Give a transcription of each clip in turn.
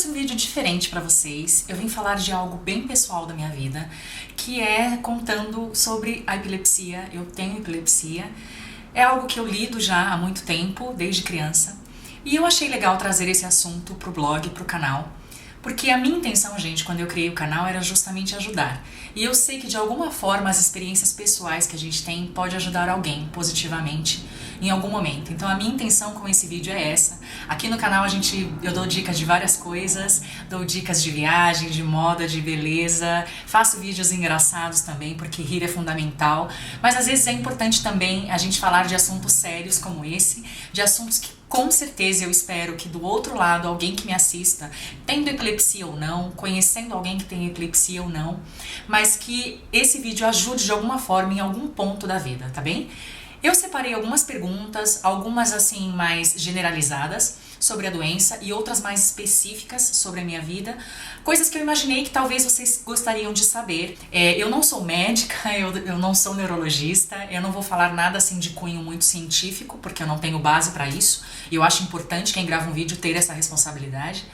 trouxe um vídeo diferente para vocês. Eu vim falar de algo bem pessoal da minha vida, que é contando sobre a epilepsia. Eu tenho epilepsia, é algo que eu lido já há muito tempo, desde criança, e eu achei legal trazer esse assunto pro blog, pro canal, porque a minha intenção, gente, quando eu criei o canal era justamente ajudar. E eu sei que de alguma forma as experiências pessoais que a gente tem pode ajudar alguém positivamente em algum momento. Então a minha intenção com esse vídeo é essa. Aqui no canal eu dou dicas de várias coisas, dou dicas de viagem, de moda, de beleza, faço vídeos engraçados também, porque rir é fundamental, mas às vezes é importante também a gente falar de assuntos sérios como esse, de assuntos que com certeza eu espero que do outro lado, alguém que me assista, tendo epilepsia ou não, conhecendo alguém que tem epilepsia ou não, mas que esse vídeo ajude de alguma forma em algum ponto da vida, tá bem? Eu separei algumas perguntas, algumas assim mais generalizadas sobre a doença e outras mais específicas sobre a minha vida, coisas que eu imaginei que talvez vocês gostariam de saber. Eu não sou médica, eu não sou neurologista, eu não vou falar nada assim de cunho muito científico, porque eu não tenho base para isso, e eu acho importante quem grava um vídeo ter essa responsabilidade.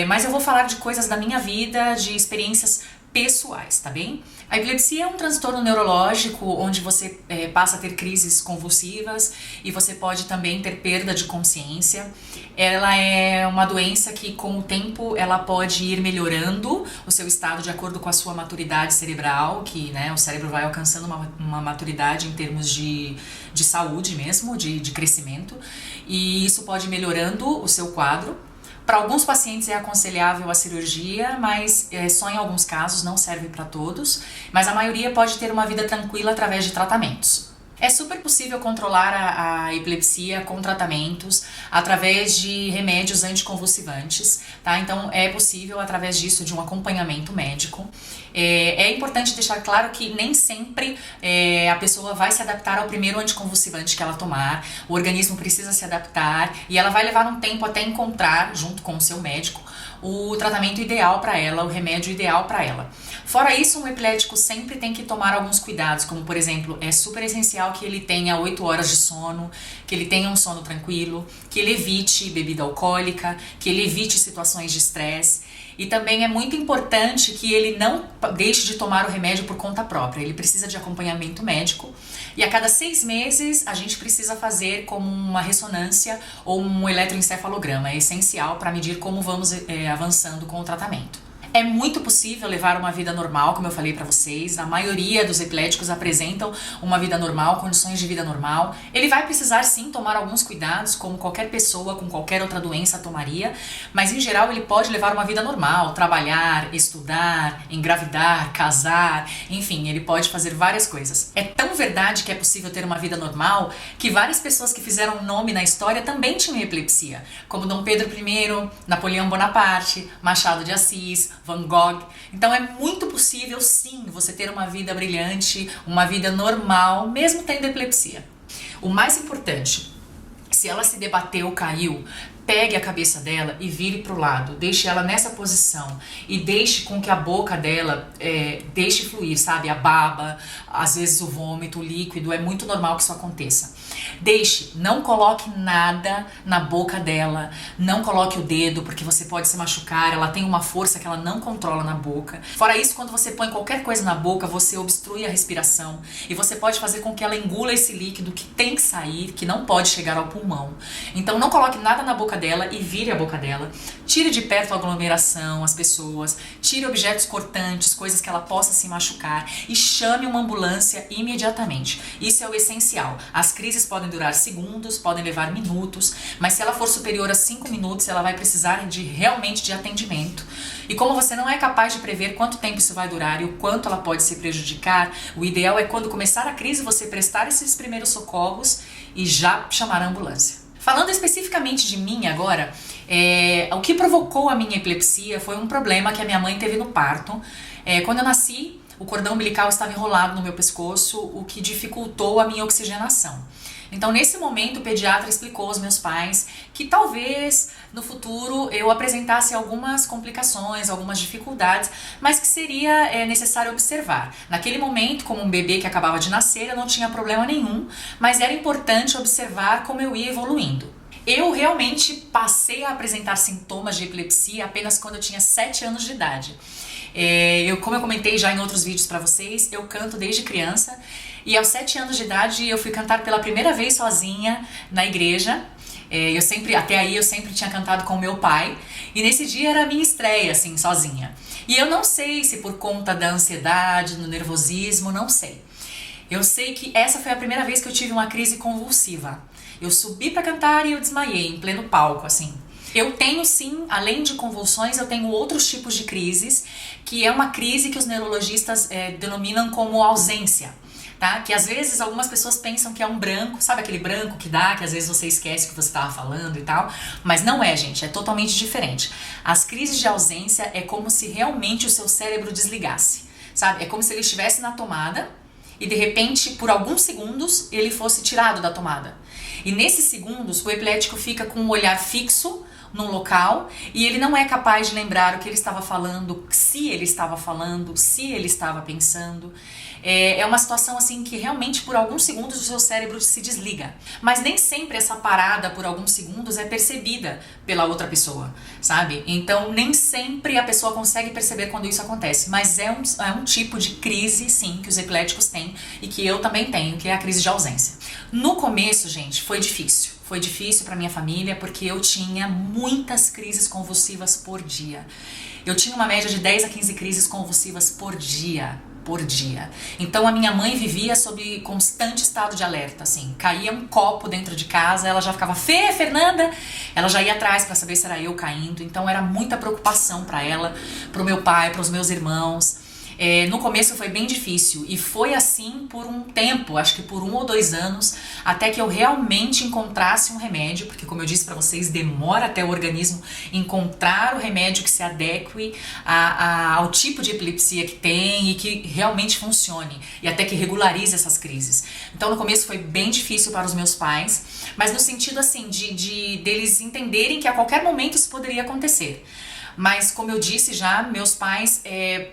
Mas eu vou falar de coisas da minha vida, de experiências pessoais, tá bem? A epilepsia é um transtorno neurológico onde você passa a ter crises convulsivas e você pode também ter perda de consciência. Ela é uma doença que com o tempo ela pode ir melhorando o seu estado de acordo com a sua maturidade cerebral, que o cérebro vai alcançando uma maturidade em termos de saúde mesmo, de crescimento, e isso pode ir melhorando o seu quadro. Para alguns pacientes é aconselhável a cirurgia, mas só em alguns casos, não serve para todos, mas a maioria pode ter uma vida tranquila através de tratamentos. É super possível controlar a epilepsia com tratamentos, através de remédios anticonvulsivantes, tá? Então é possível através disso, de um acompanhamento médico. É importante deixar claro que nem sempre a pessoa vai se adaptar ao primeiro anticonvulsivante que ela tomar, o organismo precisa se adaptar e ela vai levar um tempo até encontrar, junto com o seu médico, o tratamento ideal para ela, o remédio ideal para ela. Fora isso, um epilético sempre tem que tomar alguns cuidados, como por exemplo, é super essencial que ele tenha 8 horas de sono, que ele tenha um sono tranquilo, que ele evite bebida alcoólica, que ele evite situações de estresse. E também é muito importante que ele não deixe de tomar o remédio por conta própria, ele precisa de acompanhamento médico. E a cada 6 meses a gente precisa fazer como uma ressonância ou um eletroencefalograma, é essencial para medir como vamos avançando com o tratamento. É muito possível levar uma vida normal, como eu falei pra vocês. A maioria dos epiléticos apresentam uma vida normal, condições de vida normal. Ele vai precisar sim tomar alguns cuidados, como qualquer pessoa com qualquer outra doença tomaria, mas em geral ele pode levar uma vida normal, trabalhar, estudar, engravidar, casar, enfim, ele pode fazer várias coisas. É tão verdade que é possível ter uma vida normal que várias pessoas que fizeram nome na história também tinham epilepsia, como Dom Pedro I, Napoleão Bonaparte, Machado de Assis, Van Gogh. Então é muito possível sim você ter uma vida brilhante, uma vida normal, mesmo tendo epilepsia. O mais importante, se ela se debateu, caiu, pegue a cabeça dela e vire para o lado, deixe ela nessa posição e deixe com que a boca dela deixe fluir, sabe? A baba, às vezes o vômito, o líquido, é muito normal que isso aconteça. Deixe, não coloque nada na boca dela, não coloque o dedo porque você pode se machucar, ela tem uma força que ela não controla na boca. Fora isso, quando você põe qualquer coisa na boca, você obstrui a respiração e você pode fazer com que ela engula esse líquido que tem que sair, que não pode chegar ao pulmão. Então não coloque nada na boca dela e vire a boca dela. Tire de perto a aglomeração, as pessoas, tire objetos cortantes, coisas que ela possa se machucar e chame uma ambulância imediatamente. Isso é o essencial. As crises podem durar segundos, podem levar minutos, mas se ela for superior a 5 minutos, ela vai precisar realmente de atendimento. E como você não é capaz de prever quanto tempo isso vai durar e o quanto ela pode se prejudicar, o ideal é quando começar a crise você prestar esses primeiros socorros e já chamar a ambulância. Falando especificamente de mim agora, o que provocou a minha epilepsia foi um problema que a minha mãe teve no parto. Quando eu nasci, o cordão umbilical estava enrolado no meu pescoço, o que dificultou a minha oxigenação. Então, nesse momento, o pediatra explicou aos meus pais que talvez no futuro eu apresentasse algumas complicações, algumas dificuldades, mas que seria necessário observar. Naquele momento, como um bebê que acabava de nascer, eu não tinha problema nenhum, mas era importante observar como eu ia evoluindo. Eu realmente passei a apresentar sintomas de epilepsia apenas quando eu tinha 7 anos de idade. Como eu comentei já em outros vídeos pra vocês, eu canto desde criança e aos 7 anos de idade eu fui cantar pela primeira vez sozinha na igreja. Até aí eu sempre tinha cantado com meu pai e nesse dia era a minha estreia, assim, sozinha. E eu não sei se por conta da ansiedade, do nervosismo, não sei. Eu sei que essa foi a primeira vez que eu tive uma crise convulsiva. Eu subi pra cantar e eu desmaiei em pleno palco, assim. Eu tenho sim, além de convulsões, eu tenho outros tipos de crises, que é uma crise que os neurologistas denominam como ausência. Tá? Que às vezes algumas pessoas pensam que é um branco, sabe aquele branco que dá, que às vezes você esquece o que você estava falando e tal, mas não é, gente, é totalmente diferente. As crises de ausência é como se realmente o seu cérebro desligasse, sabe? É como se ele estivesse na tomada e de repente, por alguns segundos, ele fosse tirado da tomada. E nesses segundos, o epilético fica com um olhar fixo num local e ele não é capaz de lembrar o que ele estava falando, se ele estava falando, se ele estava pensando. É uma situação assim que realmente por alguns segundos o seu cérebro se desliga. Mas nem sempre essa parada por alguns segundos é percebida pela outra pessoa, sabe? Então nem sempre a pessoa consegue perceber quando isso acontece. Mas é um tipo de crise, sim, que os epiléticos têm e que eu também tenho, que é a crise de ausência. No começo, gente, foi difícil. Foi difícil para minha família porque eu tinha muitas crises convulsivas por dia. Eu tinha uma média de 10 a 15 crises convulsivas por dia. Então a minha mãe vivia sob constante estado de alerta, assim. Caía um copo dentro de casa, ela já ficava, Fernanda! Ela já ia atrás para saber se era eu caindo. Então era muita preocupação para ela, pro meu pai, pros meus irmãos. No começo foi bem difícil e foi assim por um tempo, acho que por 1 ou 2 anos, até que eu realmente encontrasse um remédio, porque como eu disse pra vocês, demora até o organismo encontrar o remédio que se adeque ao tipo de epilepsia que tem e que realmente funcione e até que regularize essas crises. Então no começo foi bem difícil para os meus pais, mas no sentido assim deles entenderem que a qualquer momento isso poderia acontecer. Mas como eu disse já, meus pais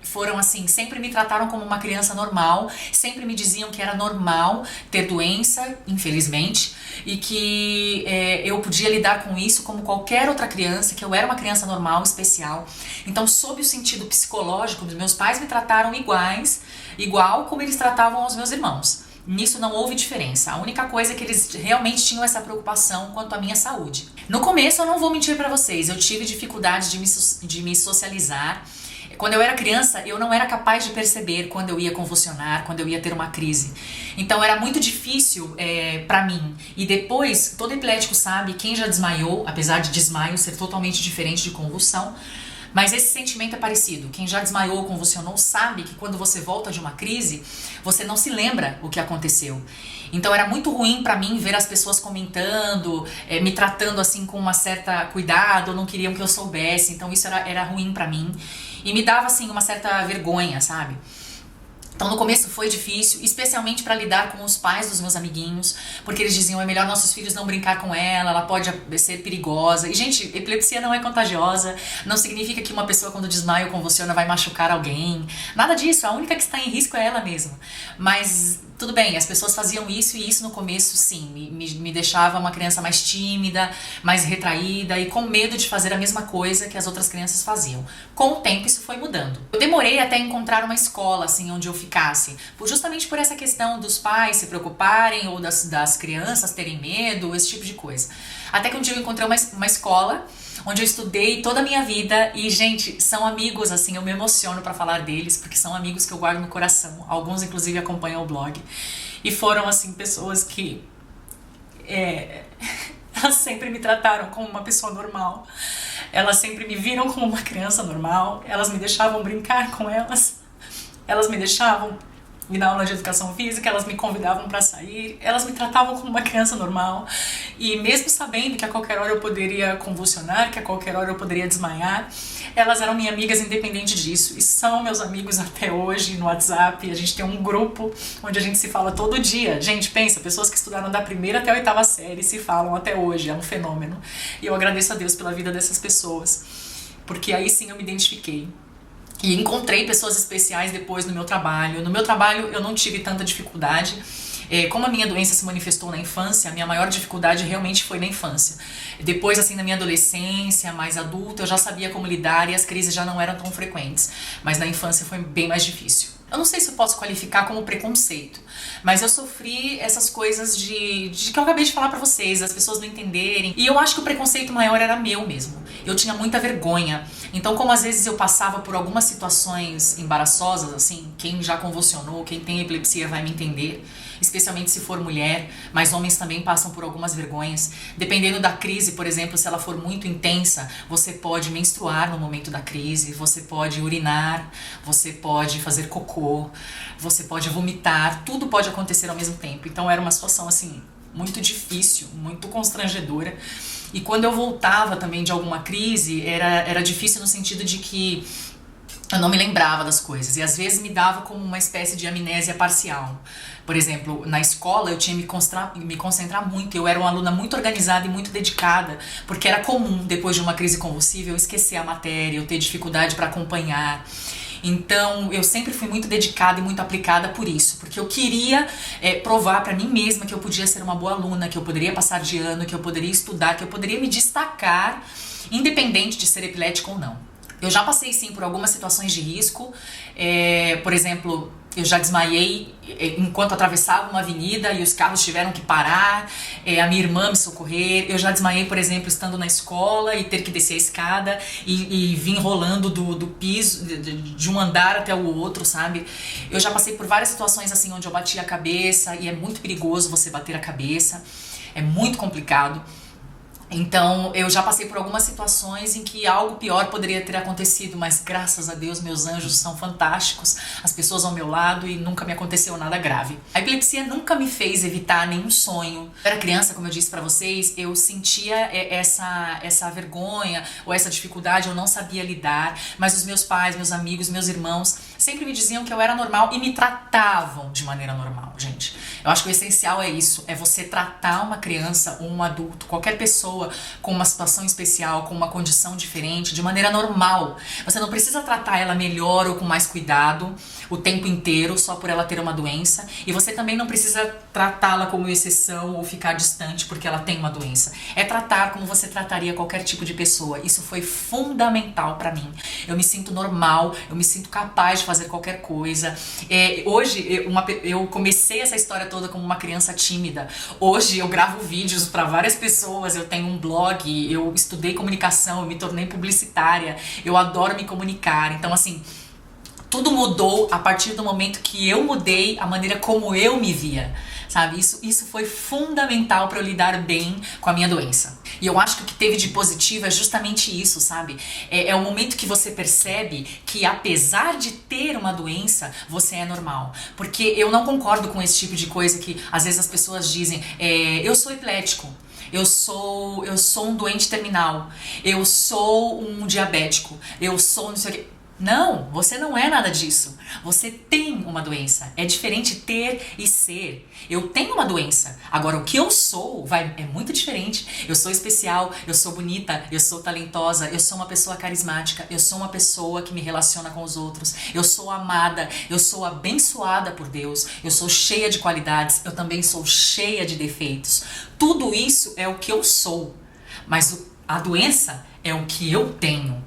foram assim, sempre me trataram como uma criança normal, sempre me diziam que era normal ter doença, infelizmente, e que eu podia lidar com isso como qualquer outra criança, que eu era uma criança normal, especial. Então, sob o sentido psicológico, meus pais me trataram igual como eles tratavam os meus irmãos. Nisso não houve diferença. A única coisa é que eles realmente tinham essa preocupação quanto à minha saúde. No começo, eu não vou mentir pra vocês, eu tive dificuldade de me socializar. Quando eu era criança, eu não era capaz de perceber quando eu ia convulsionar, quando eu ia ter uma crise. Então era muito difícil pra mim. E depois, todo epilético sabe, quem já desmaiou, apesar de desmaio ser totalmente diferente de convulsão, mas esse sentimento é parecido. Quem já desmaiou ou convulsionou sabe que quando você volta de uma crise, você não se lembra o que aconteceu. Então era muito ruim pra mim ver as pessoas comentando, me tratando assim com uma certa cuidado, não queriam que eu soubesse, então isso era ruim pra mim. E me dava assim uma certa vergonha, sabe? Então no começo foi difícil, especialmente para lidar com os pais dos meus amiguinhos, porque eles diziam, é melhor nossos filhos não brincar com ela pode ser perigosa. E gente, epilepsia não é contagiosa, não significa que uma pessoa quando desmaia ou convulsiona vai machucar alguém, nada disso, a única que está em risco é ela mesma. Mas tudo bem, as pessoas faziam isso e isso no começo sim, me deixava uma criança mais tímida, mais retraída e com medo de fazer a mesma coisa que as outras crianças faziam. Com o tempo isso foi mudando. Eu demorei até encontrar uma escola assim onde eu ficasse, justamente por essa questão dos pais se preocuparem ou das crianças terem medo, esse tipo de coisa. Até que um dia eu encontrei uma escola onde eu estudei toda a minha vida e, gente, são amigos, assim, eu me emociono pra falar deles, porque são amigos que eu guardo no coração. Alguns, inclusive, acompanham o blog. E foram, assim, pessoas que elas sempre me trataram como uma pessoa normal. Elas sempre me viram como uma criança normal. Elas me deixavam brincar com elas. Elas me deixavam ir na aula de educação física, elas me convidavam para sair, elas me tratavam como uma criança normal e mesmo sabendo que a qualquer hora eu poderia convulsionar, que a qualquer hora eu poderia desmaiar, elas eram minhas amigas independente disso e são meus amigos até hoje no WhatsApp. A gente tem um grupo onde a gente se fala todo dia. Gente, pensa, pessoas que estudaram da primeira até a 8ª série se falam até hoje, é um fenômeno. E eu agradeço a Deus pela vida dessas pessoas, porque aí sim eu me identifiquei. E encontrei pessoas especiais depois no meu trabalho. No meu trabalho eu não tive tanta dificuldade. Como a minha doença se manifestou na infância, a minha maior dificuldade realmente foi na infância. Depois, assim, na minha adolescência, mais adulta, eu já sabia como lidar e as crises já não eram tão frequentes. Mas na infância foi bem mais difícil. Eu não sei se eu posso qualificar como preconceito, mas eu sofri essas coisas de que eu acabei de falar pra vocês, as pessoas não entenderem. E eu acho que o preconceito maior era meu mesmo. Eu tinha muita vergonha. Então, como às vezes eu passava por algumas situações embaraçosas, assim, quem já convulsionou, quem tem epilepsia vai me entender, especialmente se for mulher, mas homens também passam por algumas vergonhas. Dependendo da crise, por exemplo, se ela for muito intensa, você pode menstruar no momento da crise, você pode urinar, você pode fazer cocô, você pode vomitar, tudo pode acontecer ao mesmo tempo. Então era uma situação assim muito difícil, muito constrangedora. E quando eu voltava também de alguma crise, era difícil no sentido de que eu não me lembrava das coisas e às vezes me dava como uma espécie de amnésia parcial. Por exemplo, na escola eu tinha me concentrar muito, eu era uma aluna muito organizada e muito dedicada, porque era comum, depois de uma crise convulsiva, eu esquecer a matéria, eu ter dificuldade para acompanhar. Então eu sempre fui muito dedicada e muito aplicada por isso, porque eu queria provar para mim mesma que eu podia ser uma boa aluna, que eu poderia passar de ano, que eu poderia estudar, que eu poderia me destacar, independente de ser epilético ou não. Eu já passei sim por algumas situações de risco, por exemplo, eu já desmaiei enquanto atravessava uma avenida e os carros tiveram que parar, a minha irmã me socorrer. Eu já desmaiei, por exemplo, estando na escola e ter que descer a escada e vir rolando do piso, de um andar até o outro, sabe? Eu já passei por várias situações assim onde eu bati a cabeça e é muito perigoso você bater a cabeça, é muito complicado. Então, eu já passei por algumas situações em que algo pior poderia ter acontecido, mas graças a Deus, meus anjos são fantásticos, as pessoas ao meu lado e nunca me aconteceu nada grave. A epilepsia nunca me fez evitar nenhum sonho. Eu era criança, como eu disse pra vocês, eu sentia essa vergonha ou essa dificuldade, eu não sabia lidar, mas os meus pais, meus amigos, meus irmãos sempre me diziam que eu era normal e me tratavam de maneira normal, gente. Eu acho que o essencial é isso, é você tratar uma criança ou um adulto, qualquer pessoa com uma situação especial, com uma condição diferente, de maneira normal. Você não precisa tratar ela melhor ou com mais cuidado o tempo inteiro só por ela ter uma doença, e você também não precisa tratá-la como exceção ou ficar distante porque ela tem uma doença. É tratar como você trataria qualquer tipo de pessoa. Isso foi fundamental pra mim. Eu me sinto normal, eu me sinto capaz de fazer qualquer coisa. Hoje eu comecei essa história toda como uma criança tímida. Hoje eu gravo vídeos para várias pessoas, eu tenho um blog, eu estudei comunicação, eu me tornei publicitária, eu adoro me comunicar. Então assim, tudo mudou a partir do momento que eu mudei a maneira como eu me via, sabe? Isso foi fundamental para eu lidar bem com a minha doença. E eu acho que o que teve de positivo é justamente isso, sabe? É o momento que você percebe que apesar de ter uma doença, você é normal. Porque eu não concordo com esse tipo de coisa que às vezes as pessoas dizem, eu sou epilético. Eu sou um doente terminal, eu sou um diabético, eu sou não sei o quê. Não, você não é nada disso. Você tem uma doença. É diferente ter e ser. Eu tenho uma doença. Agora, o que eu sou é muito diferente. Eu sou especial, eu sou bonita, eu sou talentosa, eu sou uma pessoa carismática, eu sou uma pessoa que me relaciona com os outros, eu sou amada, eu sou abençoada por Deus, eu sou cheia de qualidades, eu também sou cheia de defeitos. Tudo isso é o que eu sou. Mas a doença é o que eu tenho.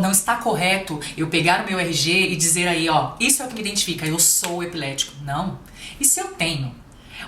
Não está correto eu pegar o meu RG e dizer aí, ó, isso é o que me identifica, eu sou epilético. Não, isso eu tenho.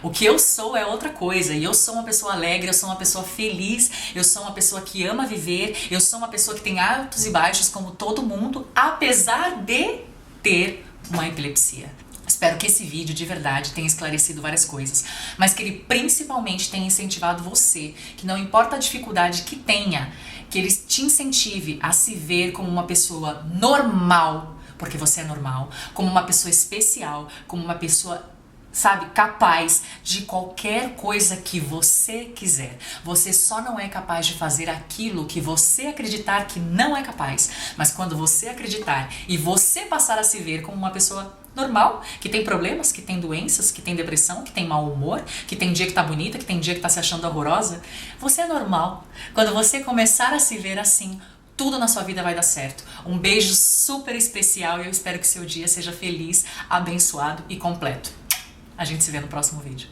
O que eu sou é outra coisa, e eu sou uma pessoa alegre, eu sou uma pessoa feliz, eu sou uma pessoa que ama viver, eu sou uma pessoa que tem altos e baixos como todo mundo, apesar de ter uma epilepsia. Espero que esse vídeo de verdade tenha esclarecido várias coisas, mas que ele principalmente tenha incentivado você, que não importa a dificuldade que tenha, que ele te incentive a se ver como uma pessoa normal, porque você é normal, como uma pessoa especial, como uma pessoa, sabe, capaz de qualquer coisa que você quiser. Você só não é capaz de fazer aquilo que você acreditar que não é capaz, mas quando você acreditar e você passar a se ver como uma pessoa normal, que tem problemas, que tem doenças, que tem depressão, que tem mau humor, que tem dia que tá bonita, que tem dia que tá se achando horrorosa, você é normal. Quando você começar a se ver assim, tudo na sua vida vai dar certo. Um beijo super especial e eu espero que seu dia seja feliz, abençoado e completo. A gente se vê no próximo vídeo.